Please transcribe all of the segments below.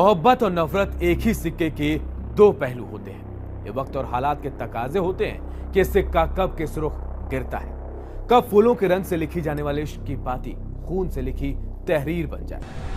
मोहब्बत और नफरत एक ही सिक्के के दो पहलू होते हैं। ये वक्त और हालात के तकाजे होते हैं कि सिक्का कब किस रुख गिरता है, कब फूलों के रंग से लिखी जाने वाले इश्क की पाती खून से लिखी तहरीर बन जाए।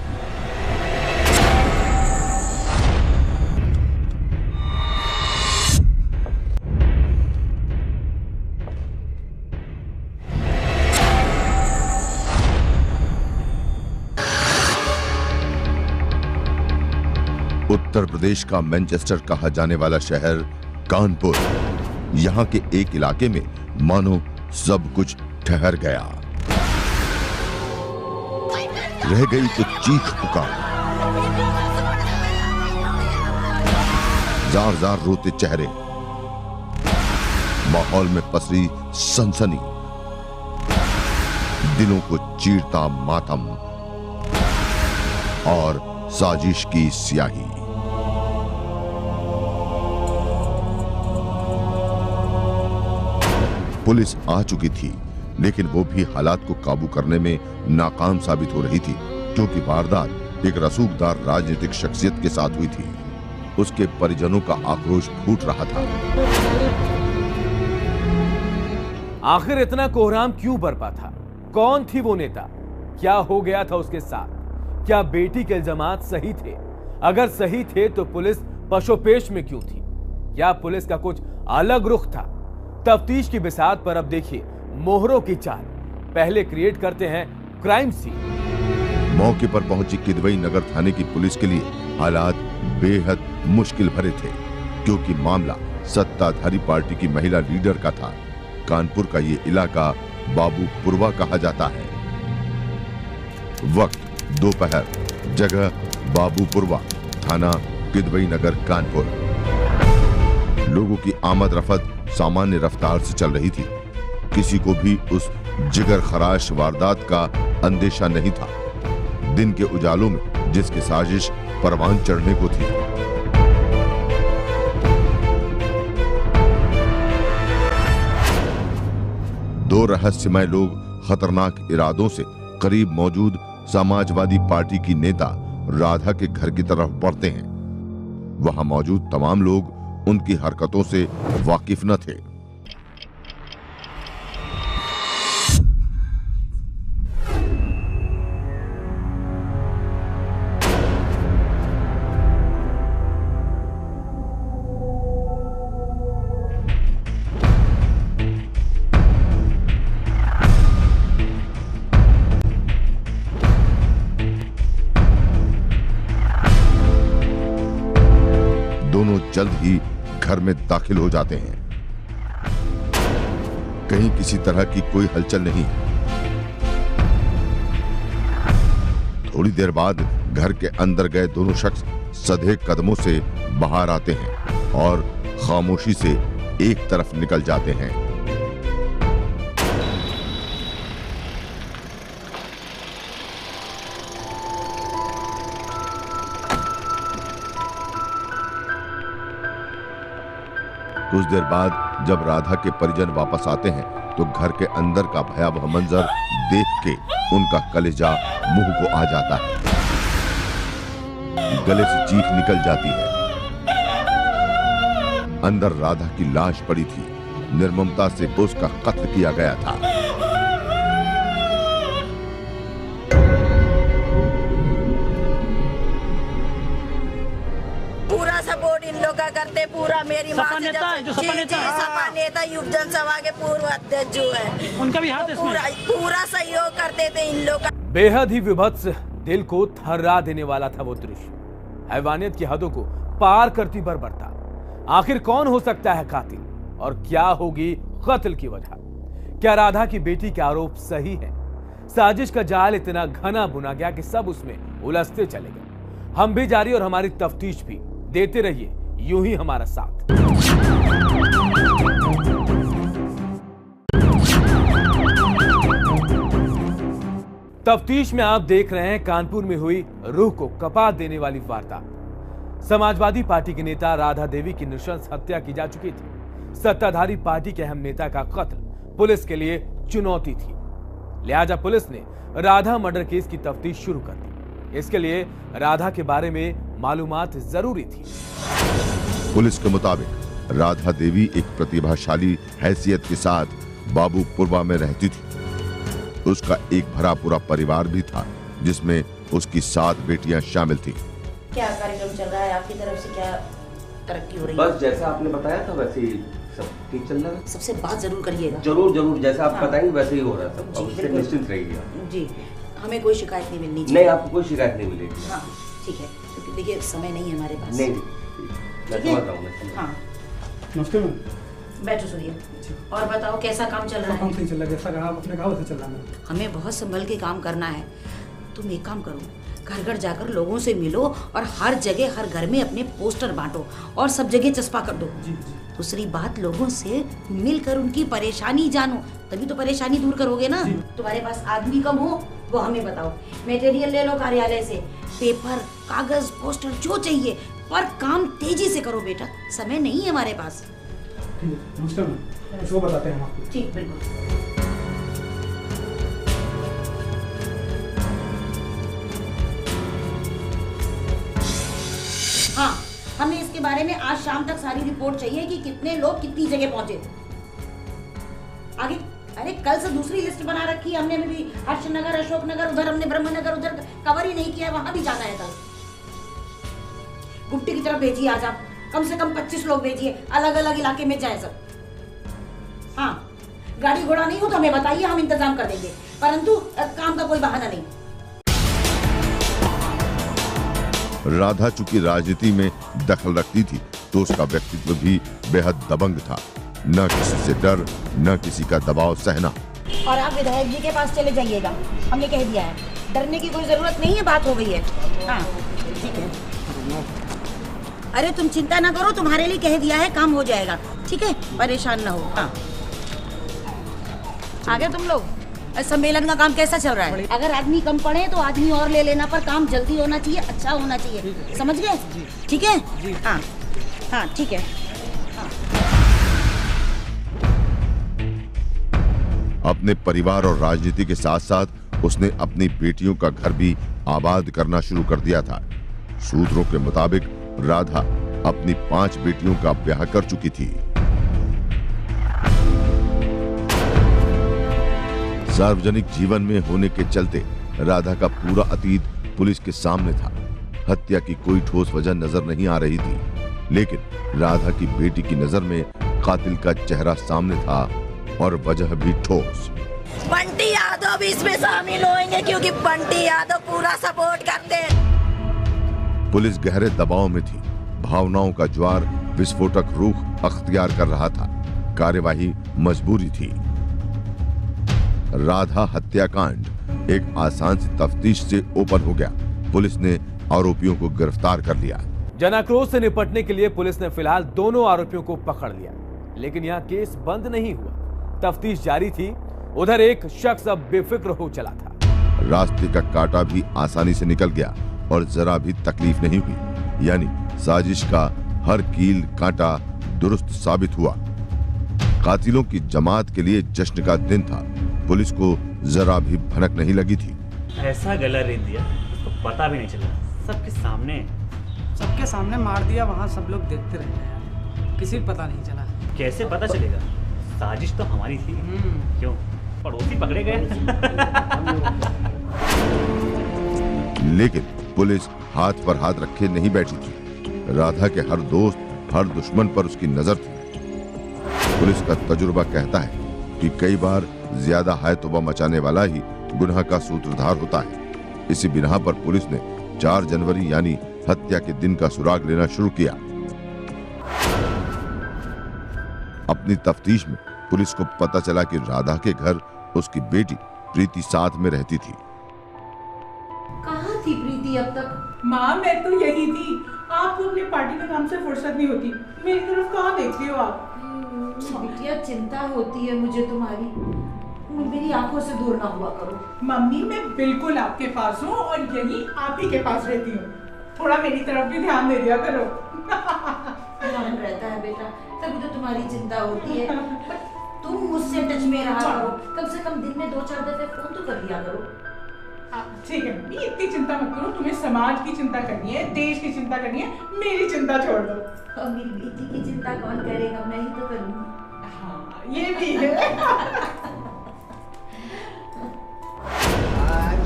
उत्तर प्रदेश का मैनचेस्टर कहा जाने वाला शहर कानपुर, यहाँ के एक इलाके में मानो सब कुछ ठहर गया। रह गई तो चीख पुकार, जार जार रोते चेहरे, माहौल में पसरी सनसनी, दिलों को चीरता मातम और साजिश की स्याही। पुलिस आ चुकी थी, लेकिन वो भी हालात को काबू करने में नाकाम साबित हो रही थी, क्योंकि वारदात एक रसूखदार राजनीतिक शख्सियत के साथ हुई थी। उसके परिजनों का आक्रोश फूट रहा था। आखिर इतना कोहराम क्यों बरपा था? कौन थी वो नेता? क्या हो गया था उसके साथ? क्या बेटी के इल्जामात सही थे? अगर सही थे तो पुलिस पशोपेश में क्यों थी? या पुलिस का कुछ अलग रुख था? तफ्तीश की बिसात पर अब देखिए मोहरों की चाल। पहले क्रिएट करते हैं क्राइम सीन। मौके पर पहुंची किदवई नगर थाने की पुलिस के लिए हालात बेहद मुश्किल भरे थे, क्योंकि मामला सत्ताधारी पार्टी की महिला लीडर का था। कानपुर का ये इलाका बाबूपुरवा कहा जाता है। वक्त दोपहर, जगह बाबूपुरवा, थाना किदवई नगर कानपुर। लोगों की आमद रफत सामान्य रफ्तार से चल रही थी। किसी को भी उस जिगर खराश वारदात का अंदेशा नहीं था। दिन के उजालों में जिसकी साजिश परवान चढ़ने को थी। दो रहस्यमय लोग खतरनाक इरादों से करीब मौजूद समाजवादी पार्टी की नेता राधा के घर की तरफ बढ़ते हैं। वहां मौजूद तमाम लोग उनकी हरकतों से वाकिफ न थे। दोनों जल्द ही घर में दाखिल हो जाते हैं। कहीं किसी तरह की कोई हलचल नहीं। थोड़ी देर बाद घर के अंदर गए दोनों शख्स सधे कदमों से बाहर आते हैं और खामोशी से एक तरफ निकल जाते हैं। कुछ देर बाद जब राधा के परिजन वापस आते हैं तो घर के अंदर का भयावह मंजर देख के उनका कलेजा मुंह को आ जाता है। गले से चीख निकल जाती है। अंदर राधा की लाश पड़ी थी। निर्ममता से उसका कत्ल किया गया था। पूरा सपोर्ट इन लोग का करते, पूरा मेरी माँ से सपा नेता युग जनसभा के पूर्व अध्यक्ष जो है उनका भी हाथ इसमें। पूरा सहयोग करते थे इन लोग का। बेहद ही विभत्स, दिल को थर्रा देने वाला था वो दृश्य। हैवानियत की हदों को पार करती बर्बरता। आखिर कौन हो सकता है कातिल और क्या होगी कत्ल की वजह? क्या राधा की बेटी के आरोप सही है? साजिश का जाल इतना घना बुना गया कि सब उसमें उलझते चले गए। हम भी जारी और हमारी तफ्तीश भी। देते रहिए यूं ही हमारा साथ। तफ्तीश में आप देख रहे हैं कानपुर में हुई रूह को कपा देने वाली वारदात। समाजवादी पार्टी के नेता राधा देवी की नृशंस हत्या की जा चुकी थी। सत्ताधारी पार्टी के अहम नेता का कत्ल पुलिस के लिए चुनौती थी। लिहाजा पुलिस ने राधा मर्डर केस की तफ्तीश शुरू कर दी। इसके लिए राधा के बारे में मालूमात जरूरी थी। पुलिस के मुताबिक राधा देवी एक प्रतिभाशाली हैसियत के साथ बाबूपुरवा में रहती थी। उसका एक भरा पूरा परिवार भी था, जिसमें उसकी 7 बेटियां शामिल थी। क्या कार्यक्रम चल रहा है आपकी तरफ से, क्या तरक्की हो रही है? बस जैसा आपने बताया था वैसे ही सब ठीक चल रहा है। सबसे बात जरूर करिएगा। जरूर जरूर, जैसा आप हाँ। बताएंगे वैसे ही हो रहा है सब। जी, अब उससे बिल्कुल। निश्चिंत रहिए। जी, हमें कोई शिकायत नहीं मिलनी चाहिए। नहीं, आपको कोई शिकायत नहीं मिलेगी। हाँ ठीक है, क्योंकि देखिए समय नहीं है हमारे पास। नहीं, मैं ठीक है? समझ रहा हूँ, मैं समझ रहा हूँ। हाँ नमस्ते मैम। बैठो सूर्य, और बताओ कैसा काम चल रहा काम है? सही चल रहा है, जैसा कहा आपने कहा वैसे चल रहा है मैम। हमें बहुत संभल के काम करना है। तुम एक काम करो, घर घर जाकर लोगों से मिलो और हर जगह हर घर में अपने पोस्टर बांटो और सब जगह चस्पा कर दो। जी जी। दूसरी बात, लोगों से मिलकर उनकी परेशानी जानो, तभी तो परेशानी दूर करोगे ना। तुम्हारे पास आदमी कम हो वो हमें बताओ, मटेरियल ले लो कार्यालय से, पेपर कागज पोस्टर जो चाहिए, पर काम तेजी से करो बेटा, समय नहीं है हमारे पास। ठीक है, नमस्ते मैम। कुछ वो बताते हैं हम आपको। ठीक, बिल्कुल। हाँ, हमें इसके बारे में आज शाम तक सारी रिपोर्ट चाहिए कि कितने लोग कितनी जगह पहुंचे। आगे, अरे कल से दूसरी लिस्ट बना रखी है हमने भी, हर्षनगर, अशोकनगर, उधर हमने ब्रह्मनगर उधर कवर ही नहीं किया है, वहां भी जाना है कल। गुप्ती की तरफ भेजिए आज आप, कम से कम 25 लोग भेजिए, अलग अलग इलाके में जाए सब। हाँ, गाड़ी घोड़ा नहीं हो तो हमें बताइए, हम इंतजाम कर देंगे, परंतु काम का कोई बहाना नहीं। राधा चूंकि राजनीति में दखल रखती थी, तो उसका व्यक्तित्व भी बेहद दबंग था। न किसी से डर, न किसी का दबाव सहना। और आप विधायक जी के पास चले जाइएगा, हमने कह दिया है, डरने की कोई जरूरत नहीं है, बात हो गई है। हाँ ठीक है, अरे तुम चिंता ना करो, तुम्हारे लिए कह दिया है, काम हो जाएगा, ठीक है, परेशान ना हो। हाँ, आगे तुम लोग, सम्मेलन का काम कैसा चल रहा है? अगर आदमी कम पड़े तो आदमी और ले लेना, पर काम जल्दी होना चाहिए, अच्छा होना चाहिए, समझ गए? ठीक है, हाँ हाँ ठीक है। अपने परिवार और राजनीति के साथ साथ उसने अपनी बेटियों का घर भी आबाद करना शुरू कर दिया था। सूत्रों के मुताबिक राधा अपनी 5 बेटियों का ब्याह कर चुकी थी। सार्वजनिक जीवन में होने के चलते राधा का पूरा अतीत पुलिस के सामने था। हत्या की कोई ठोस वजह नजर नहीं आ रही थी, लेकिन राधा की बेटी की नजर में कातिल का चेहरा सामने था और वजह भी ठोस। बंटी यादव भी इसमें शामिल होंगे, क्योंकि बंटी यादव पूरा सपोर्ट करते हैं। पुलिस गहरे दबाव में थी। भावनाओं का ज्वार विस्फोटक रुख अख्तियार कर रहा था। कार्यवाही मजबूरी थी। राधा हत्याकांड एक आसान सी तफ्तीश से ओपन हो गया। पुलिस ने आरोपियों को गिरफ्तार कर लिया। जनाक्रोश से निपटने के लिए पुलिस ने फिलहाल दोनों आरोपियों को पकड़ लिया, लेकिन यहाँ केस बंद नहीं हुआ। तफ्तीश जारी थी। उधर एक शख्स अब बेफिक्र हो चला था। रास्ते का कांटा भी आसानी से निकल गया और जरा भी तकलीफ नहीं हुई, यानी साजिश का हर कील कांटा दुरुस्त साबित हुआ। कातिलों की जमात के लिए जश्न का दिन था। पुलिस को जरा भी भनक नहीं लगी थी। ऐसा गला रेत दिया उसको पता भी नहीं चला, सबके सामने मार दिया, वहाँ सब लोग देखते रह गए, किसी को पता नहीं चला। कैसे पता चलेगा? साजिश तो हमारी थी। क्यों पड़ोसी पकड़े गए? लेकिन पुलिस हाथ पर हाथ रखे नहीं बैठी थी। राधा के हर दोस्त, हर दुश्मन पर उसकी नजर थी। पुलिस का तजुर्बा कहता है कि कई बार ज्यादा हाय तौबा मचाने वाला ही गुनाह का सूत्रधार होता है। इसी बिना पर पुलिस ने 4 जनवरी यानी हत्या के दिन का सुराग लेना शुरू किया। अपनी तफ्तीश में पुलिस को पता चला कि राधा के घर उसकी बेटी प्रीति साथ में रहती थी। कहाँ थी प्रीति अब तक? माँ मैं तो यही थी। आपको अपने पार्टी के काम से फुर्सत नहीं होती, मेरी तरफ कहाँ देखती हो आप? बिटिया चिंता होती है मुझे तुम्हारी, मेरी आंखों से दूर ना हुआ करो। मम्मी मैं बिल्कुल आपके पास हूँ और यही आप ही के पास रहती हूँ, थोड़ा मेरी तरफ भी ध्यान दे दिया करो। ध्यान रहता है बेटा, तभी तो तुम्हारी चिंता होती है। तुम मुझसे टच में रहा करो, कम से कम दिन में 2-4 दफे फोन तो कर लिया करो। ठीक है मम्मी, इतनी चिंता मत करो। तुम्हें समाज की चिंता करनी है, देश की चिंता करनी है, मेरी चिंता छोड़ दो। और मेरी बेटी की चिंता कौन करेगा, मैं ही तो करूँगी। हाँ ये भी है। आज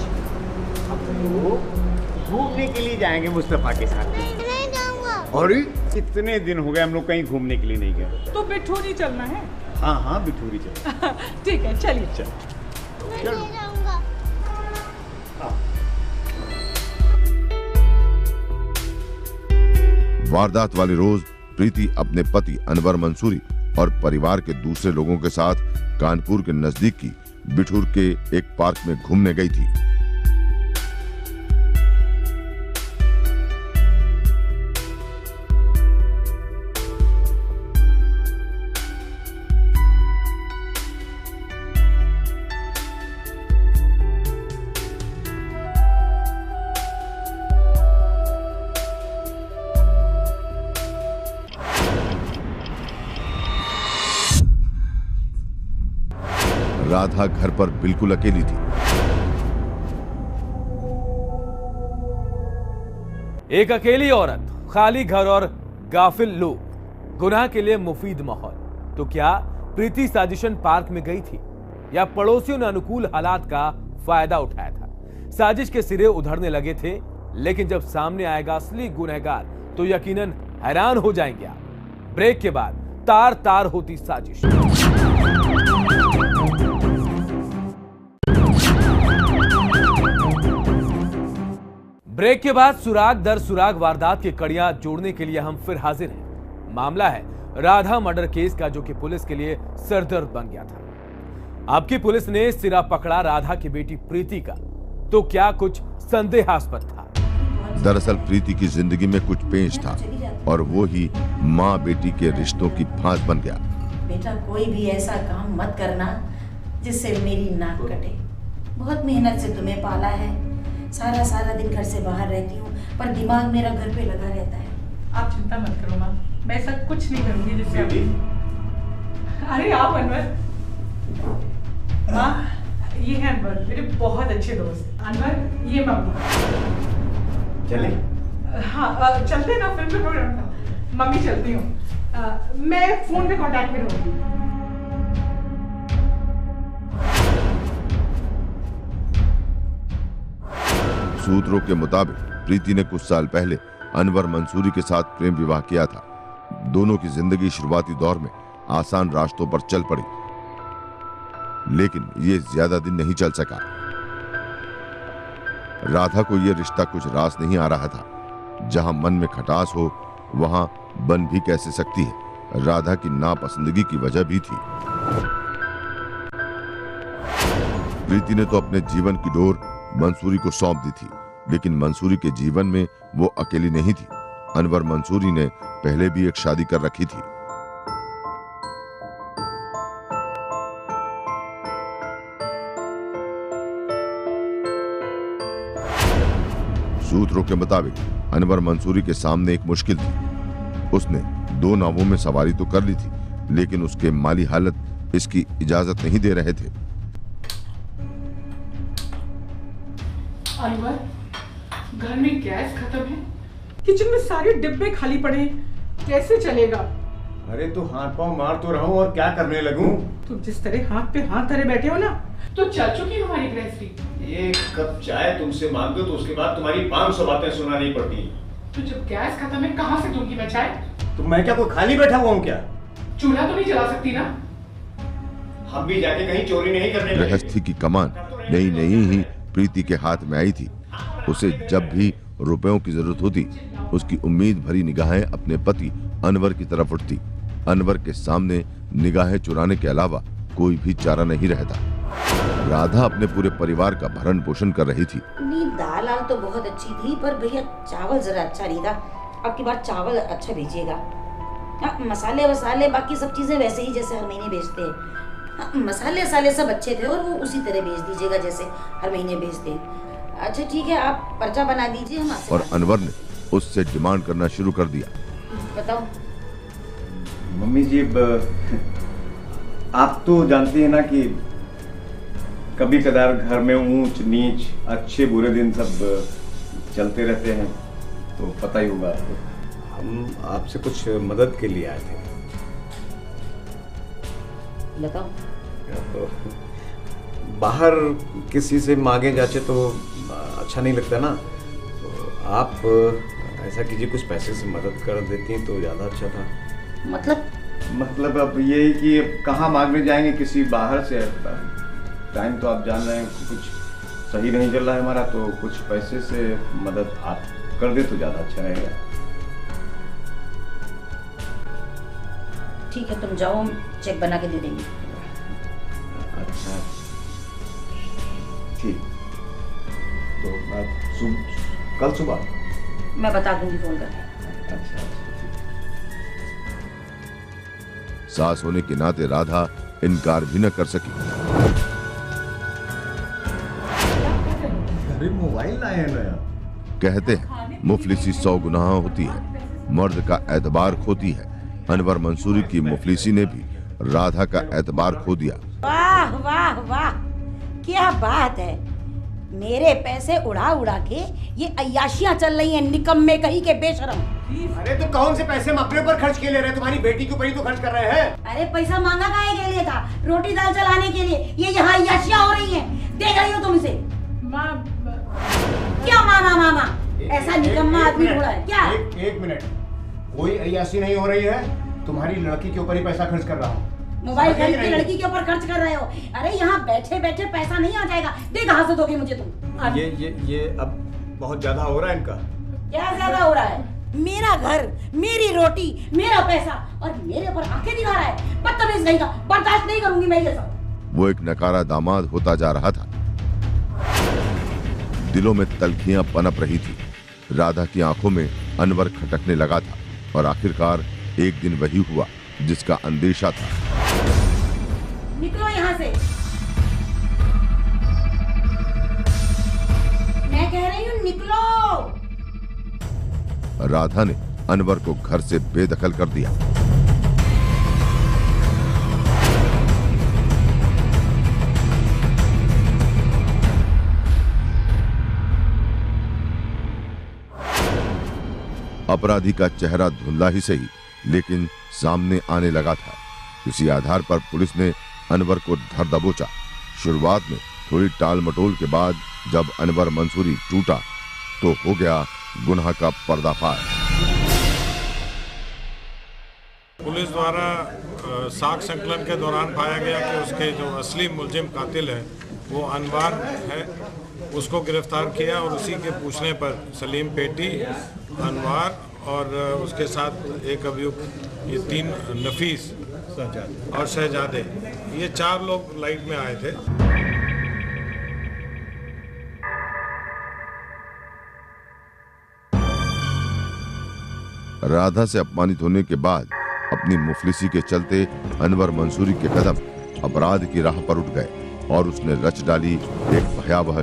हम लोग घूमने के लिए जाएंगे मुस्तफा के साथ। नहीं जाऊंगा। अरे कितने दिन हो गए हम लोग कहीं घूमने के लिए नहीं गए। तो बिठूरी चलना है? हाँ हाँ बिठूरी चल। ठीक है चलिए। चल मैं नहीं जाऊंगा। वारदात वाले रोज प्रीति अपने पति अनवर मंसूरी और परिवार के दूसरे लोगों के साथ कानपुर के नजदीक की बिठूर के एक पार्क में घूमने गई थी। राधा घर पर बिल्कुल अकेली थी। एक अकेली औरत, खाली घर और गाफिल लोग, गुनाह के लिए मुफीद माहौल। तो क्या प्रीति साजिशन पार्क में गई थी या पड़ोसियों ने अनुकूल हालात का फायदा उठाया था? साजिश के सिरे उधरने लगे थे, लेकिन जब सामने आएगा असली गुनहगार तो यकीनन हैरान हो जाएंगे आप। ब्रेक के बाद तार तार होती साजिश। ब्रेक के बाद सुराग दर सुराग वारदात की कड़ियां जोड़ने के लिए हम फिर हाजिर हैं। मामला है राधा मर्डर केस का, जो कि पुलिस के लिए सरदर्द बन गया था। आपकी पुलिस ने सिरा पकड़ा राधा की बेटी प्रीति का, तो क्या कुछ संदेहास्पद था? दरअसल प्रीति की जिंदगी में कुछ पेंच था और वो ही माँ बेटी के रिश्तों की फांस बन गया। बेटा कोई भी ऐसा काम मत करना जिससे मेरी नाक कटे। बहुत मेहनत से तुम्हें पाला है, सारा दिन घर से बाहर रहती हूँ, पर दिमाग मेरा घर पे लगा रहता है। आप चिंता मत करो माँ, मैं ऐसा कुछ नहीं करूँगी जिससे आप... अरे आप अनवर। माँ ये है अनवर, मेरे बहुत अच्छे दोस्त। अनवर ये मम्मी। चले? हाँ चलते ना, फिल्म में प्रोग्राम था। मम्मी चलती हूँ, मैं फोन पे कांटेक्ट में रहूँगी। सूत्रों के मुताबिक प्रीति ने कुछ साल पहले अनवर मंसूरी के साथ प्रेम विवाह किया था। दोनों की जिंदगी शुरुआती दौर में आसान रास्तों पर चल पड़ी, लेकिन ये ज्यादा दिन नहीं चल सका। राधा को यह रिश्ता कुछ रास नहीं आ रहा था। जहां मन में खटास हो वहां बन भी कैसे सकती है। राधा की नापसंदगी की वजह भी थी। प्रीति ने तो अपने जीवन की डोर मंसूरी को सौंप दी थी, लेकिन मंसूरी के जीवन में वो अकेली नहीं थी। अनवर मंसूरी ने पहले भी एक शादी कर रखी थी। सूत्रों के मुताबिक अनवर मंसूरी के सामने एक मुश्किल थी। उसने 2 नावों में सवारी तो कर ली थी, लेकिन उसके माली हालत इसकी इजाजत नहीं दे रहे थे। अनवर, घर में गैस खत्म है, किचन में सारे डिब्बे खाली पड़े हैं, कैसे चलेगा? अरे तो हाथ पांव मार तो रहा हूँ और क्या करने लगूं? तुम जिस तरह हाथ पे हाथ धरे बैठे हो ना, तो चल चुकी हमारी गृहस्थी। एक कप चाय तुमसे मांग दो तो उसके बाद तुम्हारी 500 बातें सुनानी पड़ती। तो जब गैस खत्म है कहाँ से दूंगी मैं चाय? तो मैं क्या कोई खाली बैठा हुआ हूँ क्या? चूल्हा तो नहीं जला सकती ना? हम भी जाके कहीं चोरी नहीं करने लगे। गृहस्थी की कमान नई नई ही प्रीति के हाथ में आई थी। उसे जब भी रुपयों की जरूरत होती, उसकी उम्मीद भरी निगाहें अपने पति अनवर की तरफ उठती। अनवर के सामने निगाहें चुराने के अलावा कोई भी चारा नहीं रहता। राधा अपने पूरे परिवार का भरण पोषण कर रही थी। नहीं, दाल आल तो बहुत अच्छी थी, पर भैया चावल जरा अच्छा नहीं था। अब की बार चावल अच्छा भेजिएगा। मसाले वसाले बाकी सब चीजें वैसे ही जैसे हर महीने भेजते हैं। मसाले वसाले सब अच्छे थे और वो उसी तरह भेज दीजिएगा जैसे हर महीने भेजते हैं। अच्छा ठीक है, आप पर्चा बना दीजिए। हम और अनवर ने उससे डिमांड करना शुरू कर दिया। बताओ मम्मी जी, आप तो जानती है ना कि कभी कदार घर में ऊंच नीच अच्छे बुरे दिन सब चलते रहते हैं, तो पता ही होगा आपको। हम आपसे कुछ मदद के लिए आए थे। बताओ। तो बाहर किसी से मांगे जाचे तो अच्छा नहीं लगता ना, तो आप ऐसा कीजिए, कुछ पैसे से मदद कर देती हैं तो ज़्यादा अच्छा था। मतलब अब ये कि कहाँ मांगने जाएंगे किसी बाहर से। टाइम तो आप जान रहे हैं कुछ सही नहीं चल रहा है हमारा, तो कुछ पैसे से मदद आप कर दे तो ज़्यादा अच्छा रहेगा। ठीक है, तुम जाओ, चेक बना के दे देंगे। अच्छा ठीक, तो कल सुबह मैं बता दूंगी फोन करके। अच्छा। सास होने के नाते राधा इनकार भी न कर सकी। अरे मोबाइल लाए हैं नया। कहते हैं मुफलिसी 100 गुनाह होती है, मर्द का एतबार खोती है। अनवर मंसूरी की मुफलिसी ने भी राधा का एतबार खो दिया। वाह वाह वाह, क्या बात है। मेरे पैसे उड़ा उड़ा के ये अय्याशियां चल रही हैं, निकम्मे कहीं के बेशरम। अरे तो कौन से पैसे हम अपने ऊपर खर्च के ले रहे हैं? तुम्हारी बेटी के ऊपर ही तो खर्च कर रहे हैं। अरे पैसा मांगा काहे के लिए था? रोटी दाल चलाने के लिए। ये यहाँ अय्याशियां हो रही हैं, देख रही हो तुम इसे। क्या मामा मामा, ऐसा निकम्मा आदमी ढूंढा है क्या? एक मिनट, कोई अय्याशी नहीं हो रही है, तुम्हारी लड़की के ऊपर ही पैसा खर्च कर रहा हूँ। मोबाइल खरीद के लड़की के ऊपर खर्च कर रहे हो। अरे यहाँ बैठे बैठे पैसा नहीं आ जाएगा, दे कहाँ से दोगे मुझे तुम? ये अब बहुत ज्यादा हो रहा है इनका। क्या ज्यादा हो रहा है? मेरा घर, मेरी रोटी, मेरा पैसा, और मेरे ऊपर आंखें दिखा रहा है। बदतमीज नहीं का, बर्दाश्त नहीं करूंगी मैं ये सब। वो एक नकारा दामाद होता जा रहा था। दिलों में तलखियां पनप रही थी। राधा की आंखों में अनवर खटकने लगा था, और आखिरकार एक दिन वही हुआ जिसका अंदेशा था। निकलो यहाँ से, मैं कह रही हूँ निकलो। राधा ने अनवर को घर से बेदखल कर दिया। अपराधी का चेहरा धुंधला ही सही, लेकिन सामने आने लगा था। इसी आधार पर पुलिस ने अनवर को धर दबोचा। शुरुआत में थोड़ी टाल मटोल के बाद जब अनवर मंसूरी टूटा तो हो गया गुनाह का पर्दाफाश। पुलिस द्वारा साक्ष्य संकलन के दौरान पाया गया कि उसके जो असली मुलजिम कातिल है वो अनवर है। उसको गिरफ्तार किया और उसी के पूछने पर सलीम पेटी, अनवर और उसके साथ एक अभियुक्त, ये 3 नफीस और शहजादे, ये 4 लोग लाइट में आए थे। राधा से अपमानित होने के बाद अपनी मुफलिसी के चलते अनवर मंसूरी के कदम अपराध की राह पर उठ गए और उसने रच डाली एक भयावह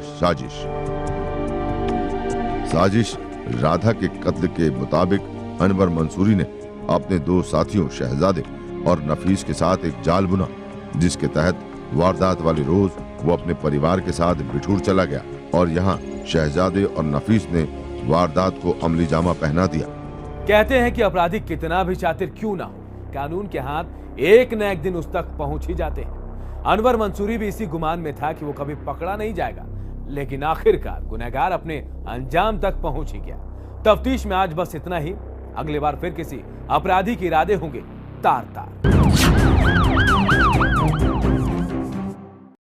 साजिश। राधा के कत्ल के मुताबिक अनवर मंसूरी ने अपने 2 साथियों शहजादे और नफीस के साथ एक जाल बुना, जिसके तहत वारदात वाले रोज वो अपने परिवार के साथ बिठूर चला गया और यहाँ शहजादे और नफीस ने वारदात को अमली जामा पहना दिया। कहते हैं कि अपराधी कितना भी शातिर क्यों ना हो, कानून के हाथ एक न एक दिन उस तक पहुंच ही जाते हैं। अनवर मंसूरी भी इसी गुमान में था कि वो कभी पकड़ा नहीं जाएगा, लेकिन आखिरकार गुनहगार अपने अंजाम तक पहुंच ही गया। तफ्तीश में आज बस इतना ही। अगली बार फिर किसी अपराधी के इरादे होंगे तार तार।